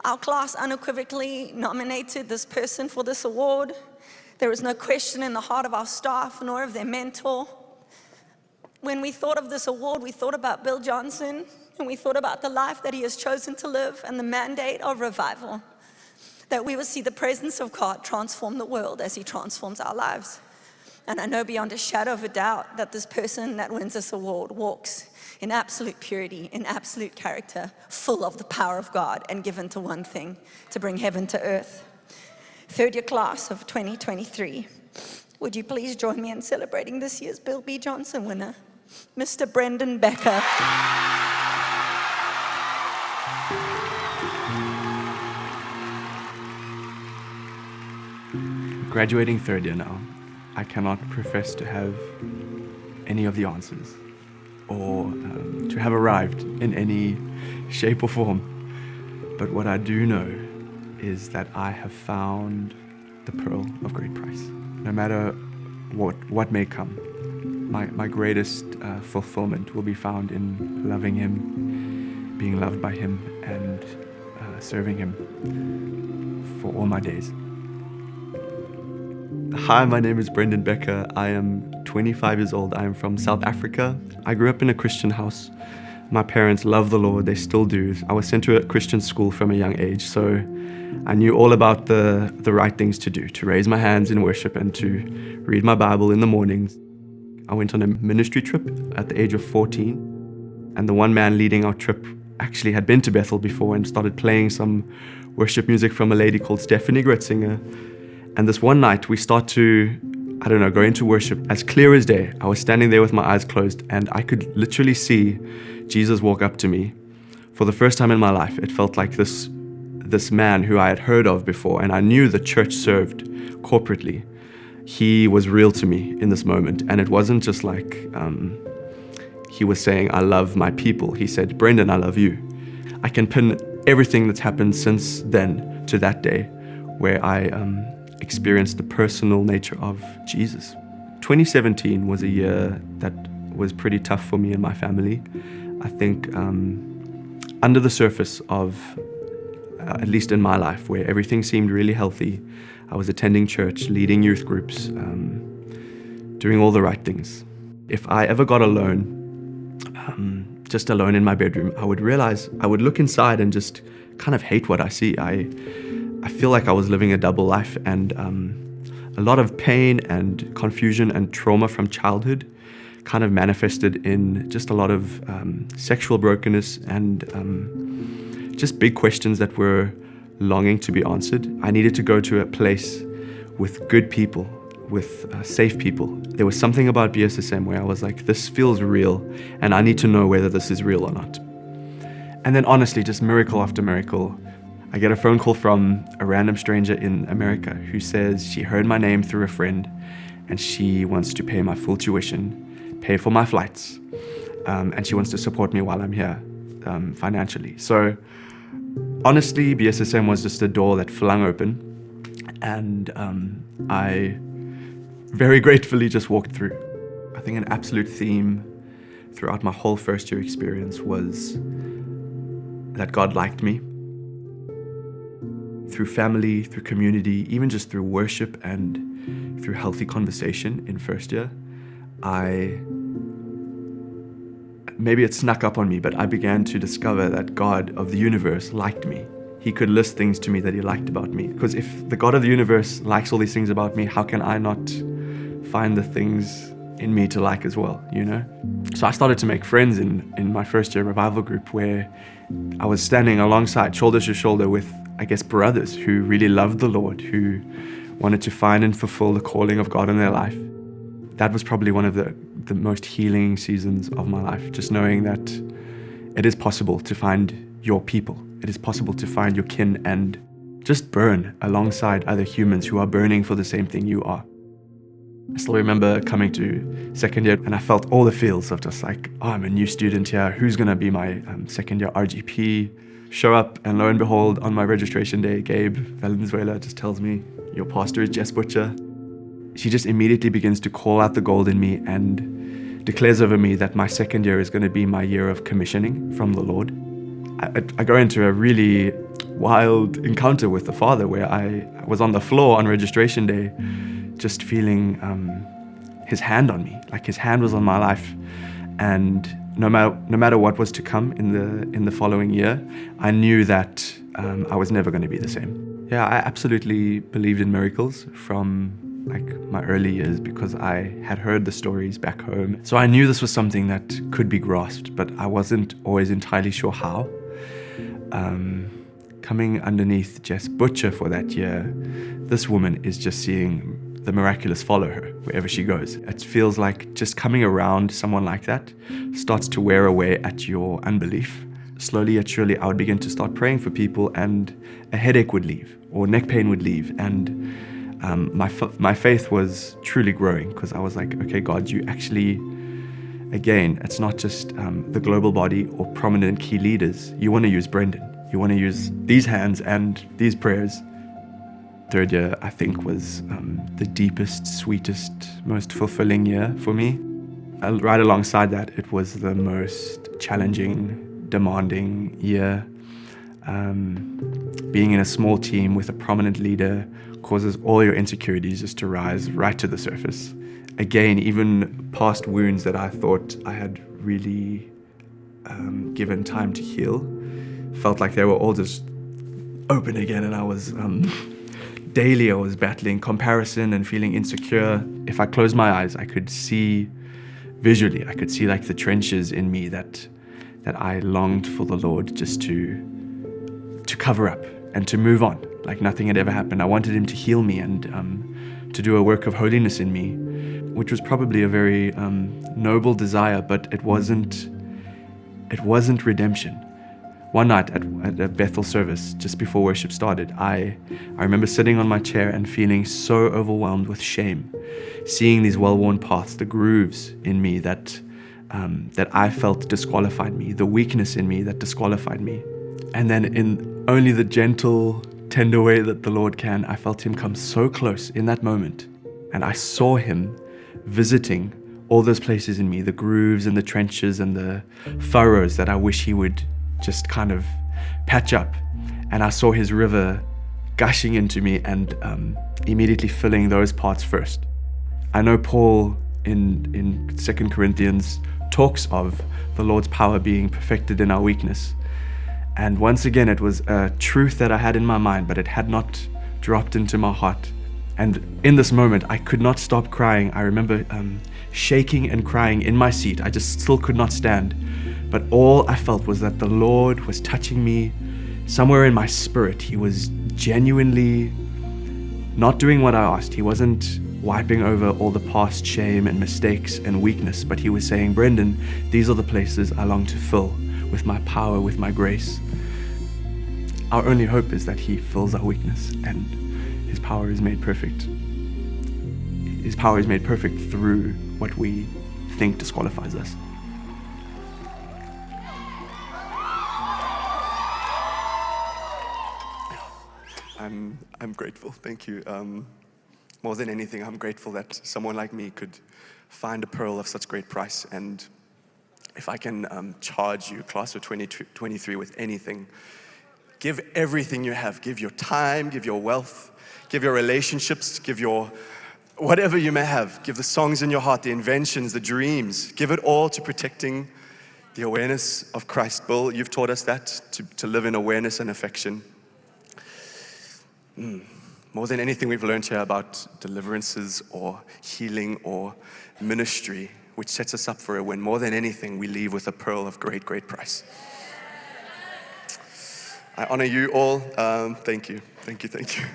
Our class unequivocally nominated this person for this award. There was no question in the heart of our staff nor of their mentor. When we thought of this award, we thought about Bill Johnson, and we thought about the life that he has chosen to live and the mandate of revival, that we will see the presence of God transform the world as he transforms our lives. And I know beyond a shadow of a doubt that this person that wins this award walks in absolute purity, in absolute character, full of the power of God and given to one thing, to bring heaven to earth. Third year class of 2023. Would you please join me in celebrating this year's Bill B. Johnson winner, Mr. Brendon Bekker. Graduating third year now, I cannot profess to have any of the answers or to have arrived in any shape or form. But what I do know is that I have found the pearl of great price. No matter what may come, my greatest fulfillment will be found in loving him, being loved by him, and serving him for all my days. Hi, my name is Brendon Bekker. I am 25 years old. I am from South Africa. I grew up in a Christian house. My parents love the Lord, they still do. I was sent to a Christian school from a young age, so I knew all about the right things to do, to raise my hands in worship and to read my Bible in the mornings. I went on a ministry trip at the age of 14, and the one man leading our trip actually had been to Bethel before and started playing some worship music from a lady called Stephanie Gretzinger. And this one night we start to, go into worship as clear as day. I was standing there with my eyes closed and I could literally see Jesus walk up to me. For the first time in my life, it felt like this man who I had heard of before, and I knew the church served corporately. He was real to me in this moment, and it wasn't just like he was saying, I love my people. He said, Brendon, I love you. I can pin everything that's happened since then to that day where I experienced the personal nature of Jesus. 2017 was a year that was pretty tough for me and my family. I think under the surface of, at least in my life, where everything seemed really healthy, I was attending church, leading youth groups, doing all the right things. If I ever got alone, just alone in my bedroom, I would look inside and just kind of hate what I see. I feel like I was living a double life, and a lot of pain and confusion and trauma from childhood kind of manifested in just a lot of sexual brokenness and just big questions that were longing to be answered. I needed to go to a place with good people, with safe people. There was something about BSSM where I was like, this feels real, and I need to know whether this is real or not. And then honestly, just miracle after miracle, I get a phone call from a random stranger in America who says she heard my name through a friend and she wants to pay my full tuition, pay for my flights, and she wants to support me while I'm here financially. So honestly, BSSM was just a door that flung open, and I very gratefully just walked through. I think an absolute theme throughout my whole first year experience was that God liked me. Through family, through community, even just through worship and through healthy conversation in first year, maybe it snuck up on me, but I began to discover that God of the universe liked me. He could list things to me that he liked about me. Because if the God of the universe likes all these things about me, how can I not find the things in me to like as well, you know? So I started to make friends in my first year revival group, where I was standing alongside, shoulder to shoulder with, I guess, brothers who really loved the Lord, who wanted to find and fulfill the calling of God in their life. That was probably one of the most healing seasons of my life, just knowing that it is possible to find your people. It is possible to find your kin and just burn alongside other humans who are burning for the same thing you are. I still remember coming to second year and I felt all the feels of just like, oh, I'm a new student here. Who's going to be my second year RGP? Show up, and lo and behold, on my registration day, Gabe Valenzuela just tells me, your pastor is Jess Butcher. She just immediately begins to call out the gold in me and declares over me that my second year is going to be my year of commissioning from the Lord. I go into a really wild encounter with the Father where I was on the floor on registration day, just feeling his hand on me, like his hand was on my life. And no matter what was to come in the following year, I knew that I was never going to be the same. Yeah, I absolutely believed in miracles from like my early years because I had heard the stories back home. So I knew this was something that could be grasped, but I wasn't always entirely sure how. Coming underneath Jess Butcher for that year, this woman is just seeing the miraculous follow her wherever she goes. It feels like just coming around someone like that starts to wear away at your unbelief. Slowly yet surely, I would begin to start praying for people, and a headache would leave, or neck pain would leave, and my faith was truly growing because I was like, okay, God, you actually, again, it's not just the global body or prominent key leaders. You want to use Brendon. You want to use these hands and these prayers. Third year, I think, was the deepest, sweetest, most fulfilling year for me. Right alongside that, it was the most challenging, demanding year. Being in a small team with a prominent leader causes all your insecurities just to rise right to the surface. Again, even past wounds that I thought I had really given time to heal felt like they were all just open again, and I was daily I was battling comparison and feeling insecure. If I closed my eyes, I could see visually, I could see like the trenches in me that I longed for the Lord just to cover up and to move on like nothing had ever happened. I wanted him to heal me and to do a work of holiness in me, which was probably a very noble desire, but it wasn't redemption. One night at a Bethel service, just before worship started, I remember sitting on my chair and feeling so overwhelmed with shame, seeing these well-worn paths, the grooves in me that I felt disqualified me, the weakness in me that disqualified me. And then in only the gentle, tender way that the Lord can, I felt him come so close in that moment. And I saw him visiting all those places in me, the grooves and the trenches and the furrows that I wish he would just kind of patch up. And I saw his river gushing into me and immediately filling those parts first. I know Paul in 2 Corinthians talks of the Lord's power being perfected in our weakness. And once again, it was a truth that I had in my mind, but it had not dropped into my heart. And in this moment, I could not stop crying. I remember shaking and crying in my seat. I just still could not stand. But all I felt was that the Lord was touching me somewhere in my spirit. He was genuinely not doing what I asked. He wasn't wiping over all the past shame and mistakes and weakness, but he was saying, Brendon, these are the places I long to fill with my power, with my grace. Our only hope is that he fills our weakness, and his power is made perfect. His power is made perfect through what we think disqualifies us. I'm grateful, thank you. More than anything, I'm grateful that someone like me could find a pearl of such great price. And if I can charge you, class of 2023, with anything, give everything you have. Give your time, give your wealth, give your relationships, give your whatever you may have. Give the songs in your heart, the inventions, the dreams. Give it all to protecting the awareness of Christ. Bill, you've taught us that, to live in awareness and affection. More than anything we've learned here about deliverances or healing or ministry, which sets us up for a win. More than anything, we leave with a pearl of great, great price. I honor you all. Thank you. Thank you. Thank you.